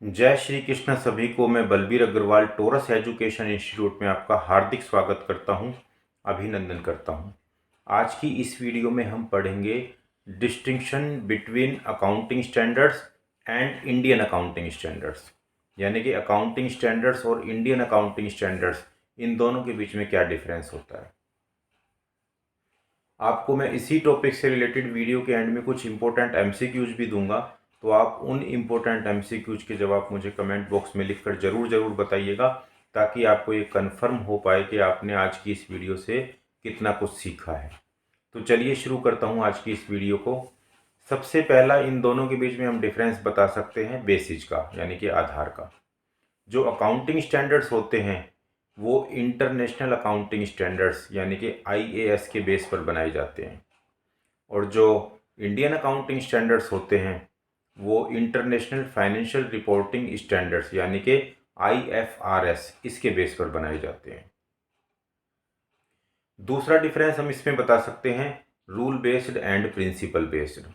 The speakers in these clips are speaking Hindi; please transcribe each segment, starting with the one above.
जय श्री कृष्ण सभी को। मैं Balbir Agrawal Taurus education institute में आपका हार्दिक स्वागत करता हूं, अभिनंदन करता हूं। आज की इस वीडियो में हम पढ़ेंगे distinction between accounting standards and Indian accounting standards, यानी कि अकाउंटिंग स्टैंडर्ड्स और इंडियन अकाउंटिंग स्टैंडर्ड्स, इन दोनों के बीच में क्या डिफरेंस होता है। आपको मैं इसी टॉपिक से रिलेटेड वीडियो के एंड में कुछ इंपॉर्टेंट एमसीक्यूज भी दूंगा, तो आप उन इम्पोर्टेंट एमसीक्यूज के जवाब मुझे कमेंट बॉक्स में लिखकर ज़रूर बताइएगा, ताकि आपको ये कंफर्म हो पाए कि आपने आज की इस वीडियो से कितना कुछ सीखा है। तो चलिए शुरू करता हूँ आज की इस वीडियो को। सबसे पहला इन दोनों के बीच में हम डिफरेंस बता सकते हैं बेसिस का, यानी कि आधार का। जो अकाउंटिंग स्टैंडर्ड्स होते हैं वो इंटरनेशनल अकाउंटिंग स्टैंडर्ड्स यानी कि आईएएस के बेस पर बनाए जाते हैं, और जो इंडियन अकाउंटिंग स्टैंडर्ड्स होते हैं वो इंटरनेशनल फाइनेंशियल रिपोर्टिंग स्टैंडर्ड्स यानी कि आईएफआरएस, इसके बेस पर बनाए जाते हैं। दूसरा डिफरेंस हम इसमें बता सकते हैं rule based and principle based.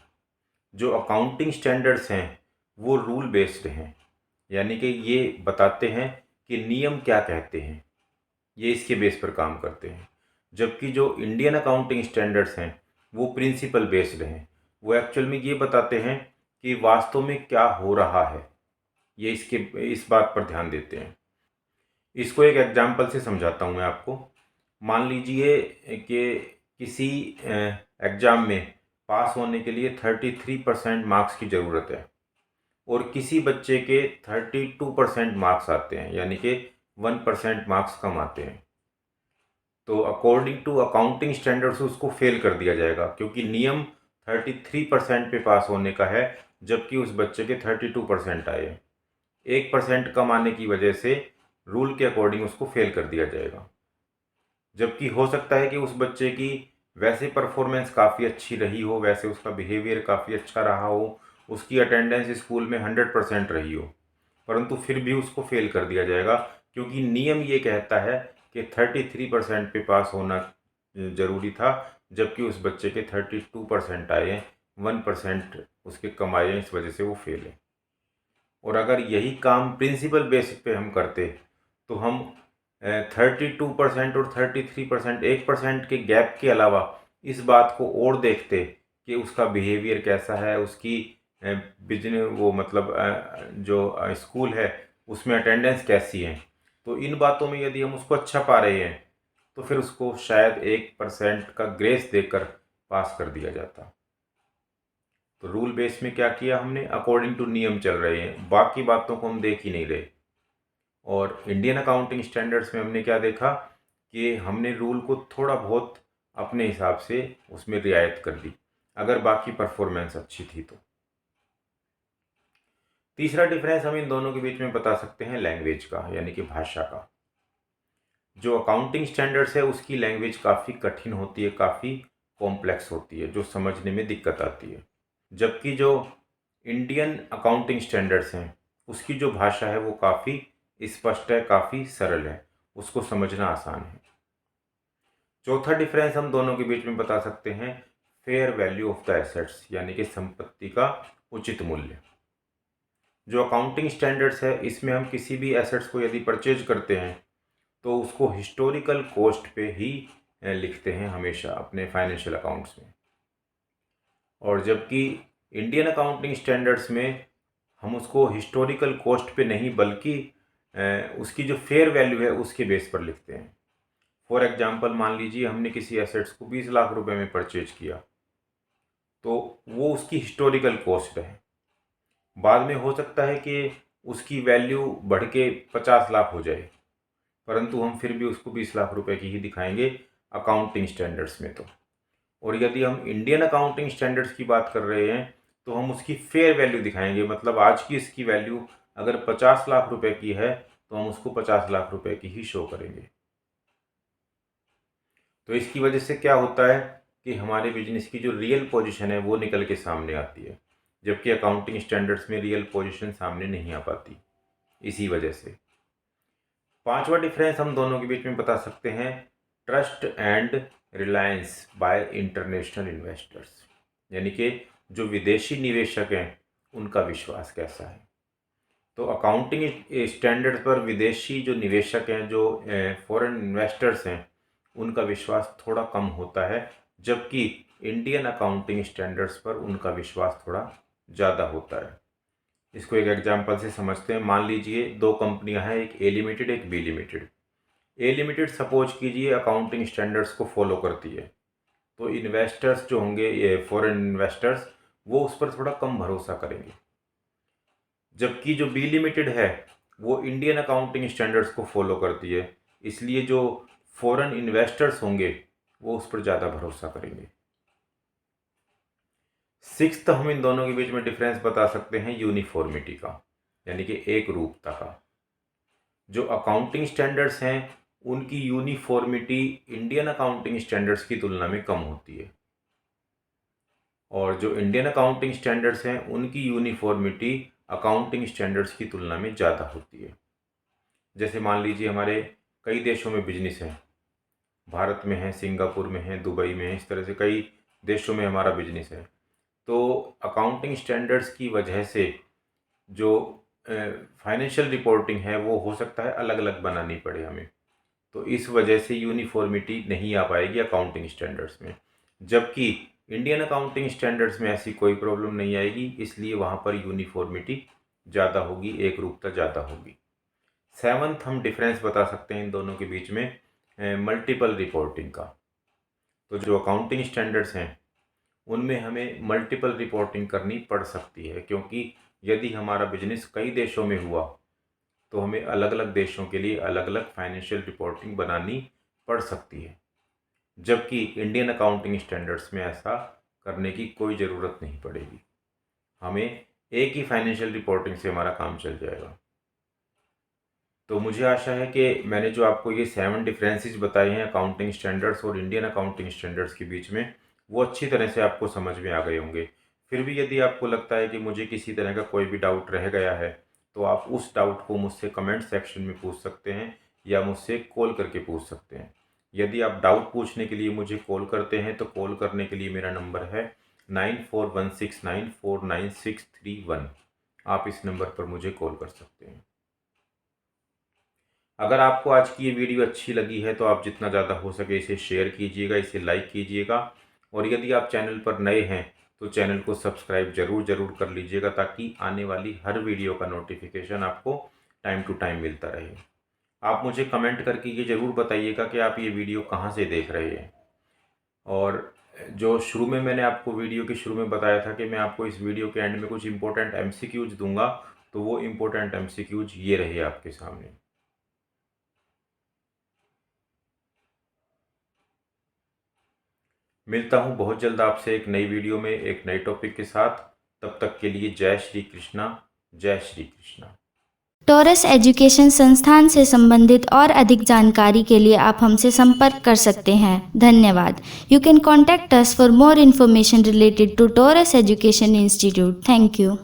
जो अकाउंटिंग स्टैंडर्ड्स हैं वो रूल बेस्ड हैं, यानी कि ये बताते हैं कि नियम क्या कहते हैं, ये इसके बेस पर काम करते हैं। जबकि जो इंडियन अकाउंटिंग स्टैंडर्ड्स हैं वो प्रिंसिपल बेस्ड हैं, वो एक्चुअल में ये बताते हैं कि वास्तव में क्या हो रहा है, ये इस बात पर ध्यान देते हैं। इसको एक एग्जांपल से समझाता हूँ मैं आपको। मान लीजिए कि किसी एग्ज़ाम में पास होने के लिए 33% मार्क्स की ज़रूरत है और किसी बच्चे के 32% मार्क्स आते हैं, यानी कि 1% मार्क्स कम आते हैं। तो अकॉर्डिंग टू अकाउंटिंग स्टैंडर्ड्स उसको फेल कर दिया जाएगा, क्योंकि नियम 33% पे पास होने का है, जबकि उस बच्चे के 32% आए हैं। 1% कम आने की वजह से रूल के अकॉर्डिंग उसको फेल कर दिया जाएगा। जबकि हो सकता है कि उस बच्चे की वैसे परफॉर्मेंस काफ़ी अच्छी रही हो, वैसे उसका बिहेवियर काफ़ी अच्छा रहा हो, उसकी अटेंडेंस स्कूल में 100% रही हो, परंतु फिर भी उसको फेल कर दिया जाएगा, क्योंकि नियम ये कहता है कि 33% पे पास होना ज़रूरी था, जबकि उस बच्चे के 32% आए हैं, 1% उसके कम आए हैं, इस वजह से वो फेल है। और अगर यही काम प्रिंसिपल बेसिस पे हम करते तो हम 32% और 33%, 1% के गैप के अलावा इस बात को और देखते कि उसका बिहेवियर कैसा है, उसकी बिजनेस वो मतलब जो स्कूल है उसमें अटेंडेंस कैसी है। तो इन बातों में यदि हम उसको अच्छा पा रहे हैं तो फिर उसको शायद 1% का ग्रेस देकर पास कर दिया जाता। तो रूल बेस में क्या किया हमने, अकॉर्डिंग टू नियम चल रहे हैं, बाकी बातों को हम देख ही नहीं रहे। और इंडियन अकाउंटिंग स्टैंडर्ड्स में हमने क्या देखा कि हमने रूल को थोड़ा बहुत अपने हिसाब से उसमें रियायत कर दी, अगर बाकी परफॉर्मेंस अच्छी थी तो। तीसरा डिफरेंस हम इन दोनों के बीच में बता सकते हैं लैंग्वेज का, यानी कि भाषा का। जो अकाउंटिंग स्टैंडर्ड्स है उसकी लैंग्वेज काफ़ी कठिन होती है, काफ़ी कॉम्प्लेक्स होती है, जो समझने में दिक्कत आती है। जबकि जो इंडियन अकाउंटिंग स्टैंडर्ड्स हैं उसकी जो भाषा है वो काफ़ी स्पष्ट है, काफ़ी सरल है, उसको समझना आसान है। चौथा डिफरेंस हम दोनों के बीच में बता सकते हैं fair value of the assets, यानी कि संपत्ति का उचित मूल्य। जो अकाउंटिंग स्टैंडर्ड्स है इसमें हम किसी भी एसेट्स को यदि परचेज करते हैं तो उसको हिस्टोरिकल कॉस्ट पे ही लिखते हैं हमेशा अपने फाइनेंशियल अकाउंट्स में। और जबकि इंडियन अकाउंटिंग स्टैंडर्ड्स में हम उसको हिस्टोरिकल कॉस्ट पे नहीं बल्कि उसकी जो फेयर वैल्यू है उसके बेस पर लिखते हैं। फॉर एग्जांपल मान लीजिए हमने किसी एसेट्स को 20 लाख रुपए में परचेज किया, तो वो उसकी हिस्टोरिकल कॉस्ट है। बाद में हो सकता है कि उसकी वैल्यू बढ़ के 50 लाख हो जाए, परंतु हम फिर भी उसको 20 लाख रुपए की ही दिखाएंगे अकाउंटिंग स्टैंडर्ड्स में। तो और यदि हम इंडियन अकाउंटिंग स्टैंडर्ड्स की बात कर रहे हैं तो हम उसकी फेयर वैल्यू दिखाएंगे, मतलब आज की इसकी वैल्यू अगर 50 लाख रुपए की है तो हम उसको 50 लाख रुपए की ही शो करेंगे। तो इसकी वजह से क्या होता है कि हमारे बिजनेस की जो रियल पोजीशन है वो निकल के सामने आती है, जबकि अकाउंटिंग स्टैंडर्ड्स में रियल पोजीशन सामने नहीं आ पाती, इसी वजह से। पांचवा डिफरेंस हम दोनों के बीच में बता सकते हैं trust and Reliance bye international investors, यानी कि जो विदेशी निवेशक हैं उनका विश्वास कैसा है। तो अकाउंटिंग स्टैंडर्ड्स पर विदेशी जो निवेशक हैं, जो फॉरेन इन्वेस्टर्स हैं, उनका विश्वास थोड़ा कम होता है, जबकि इंडियन अकाउंटिंग स्टैंडर्ड्स पर उनका विश्वास थोड़ा ज़्यादा होता है। इसको एक एग्जांपल से समझते हैं। मान लीजिए दो कंपनियां हैं, एक ए लिमिटेड एक बी लिमिटेड। ए लिमिटेड सपोज कीजिए अकाउंटिंग स्टैंडर्ड्स को फॉलो करती है, तो इन्वेस्टर्स जो होंगे, ये फॉरेन इन्वेस्टर्स, वो उस पर थोड़ा कम भरोसा करेंगे। जबकि जो बी लिमिटेड है वो इंडियन अकाउंटिंग स्टैंडर्ड्स को फॉलो करती है, इसलिए जो फॉरेन इन्वेस्टर्स होंगे वो उस पर ज़्यादा भरोसा करेंगे। सिक्स्थ, हम इन दोनों के बीच में डिफरेंस बता सकते हैं यूनिफॉर्मिटी का, यानी कि एक रूपता का। जो अकाउंटिंग स्टैंडर्ड्स हैं उनकी यूनिफॉर्मिटी इंडियन अकाउंटिंग स्टैंडर्ड्स की तुलना में कम होती है, और जो इंडियन अकाउंटिंग स्टैंडर्ड्स हैं उनकी यूनिफॉर्मिटी अकाउंटिंग स्टैंडर्ड्स की तुलना में ज़्यादा होती है। जैसे मान लीजिए हमारे कई देशों में बिजनेस है, भारत में है, सिंगापुर में है, दुबई में है, इस तरह से कई देशों में हमारा बिजनेस है। तो अकाउंटिंग स्टैंडर्ड्स की वजह से जो फाइनेंशियल रिपोर्टिंग है वो हो सकता है अलग अलग बनानी पड़े हमें, तो इस वजह से यूनिफॉर्मिटी नहीं आ पाएगी अकाउंटिंग स्टैंडर्ड्स में। जबकि इंडियन अकाउंटिंग स्टैंडर्ड्स में ऐसी कोई प्रॉब्लम नहीं आएगी, इसलिए वहाँ पर यूनिफॉर्मिटी ज़्यादा होगी, एक रूपता ज़्यादा होगी। सेवन्थ, हम डिफरेंस बता सकते हैं इन दोनों के बीच में मल्टीपल रिपोर्टिंग का। तो जो अकाउंटिंग स्टैंडर्ड्स हैं उनमें हमें मल्टीपल रिपोर्टिंग करनी पड़ सकती है, क्योंकि यदि हमारा बिजनेस कई देशों में हुआ तो हमें अलग अलग देशों के लिए अलग अलग फाइनेंशियल रिपोर्टिंग बनानी पड़ सकती है। जबकि इंडियन अकाउंटिंग स्टैंडर्ड्स में ऐसा करने की कोई ज़रूरत नहीं पड़ेगी, हमें एक ही फाइनेंशियल रिपोर्टिंग से हमारा काम चल जाएगा। तो मुझे आशा है कि मैंने जो आपको ये 7 डिफरेंसेस बताए हैं अकाउंटिंग स्टैंडर्ड्स और इंडियन अकाउंटिंग स्टैंडर्ड्स के बीच में, वो अच्छी तरह से आपको समझ में आ गए होंगे। फिर भी यदि आपको लगता है कि मुझे किसी तरह का कोई भी डाउट रह गया है, तो आप उस डाउट को मुझसे कमेंट सेक्शन में पूछ सकते हैं या मुझसे कॉल करके पूछ सकते हैं। यदि आप डाउट पूछने के लिए मुझे कॉल करते हैं तो कॉल करने के लिए मेरा नंबर है 9416949631। आप इस नंबर पर मुझे कॉल कर सकते हैं। अगर आपको आज की ये वीडियो अच्छी लगी है तो आप जितना ज़्यादा हो सके इसे शेयर कीजिएगा, इसे लाइक कीजिएगा, और यदि आप चैनल पर नए हैं तो चैनल को सब्सक्राइब ज़रूर कर लीजिएगा, ताकि आने वाली हर वीडियो का नोटिफिकेशन आपको टाइम टू टाइम मिलता रहे। आप मुझे कमेंट करके ये ज़रूर बताइएगा कि आप ये वीडियो कहाँ से देख रहे हैं। और जो शुरू में मैंने आपको वीडियो के शुरू में बताया था कि मैं आपको इस वीडियो के एंड में कुछ इंपॉर्टेंट MCQs दूंगा, तो वो इंपॉर्टेंट MCQs ये रहे आपके सामने। मिलता हूँ बहुत जल्द आपसे एक नई वीडियो में एक नए टॉपिक के साथ। तब तक के लिए जय श्री कृष्णा, जय श्री कृष्णा। टॉरस एजुकेशन संस्थान से संबंधित और अधिक जानकारी के लिए आप हमसे संपर्क कर सकते हैं। धन्यवाद। You can contact us for more information related to Taurus education institute. Thank you.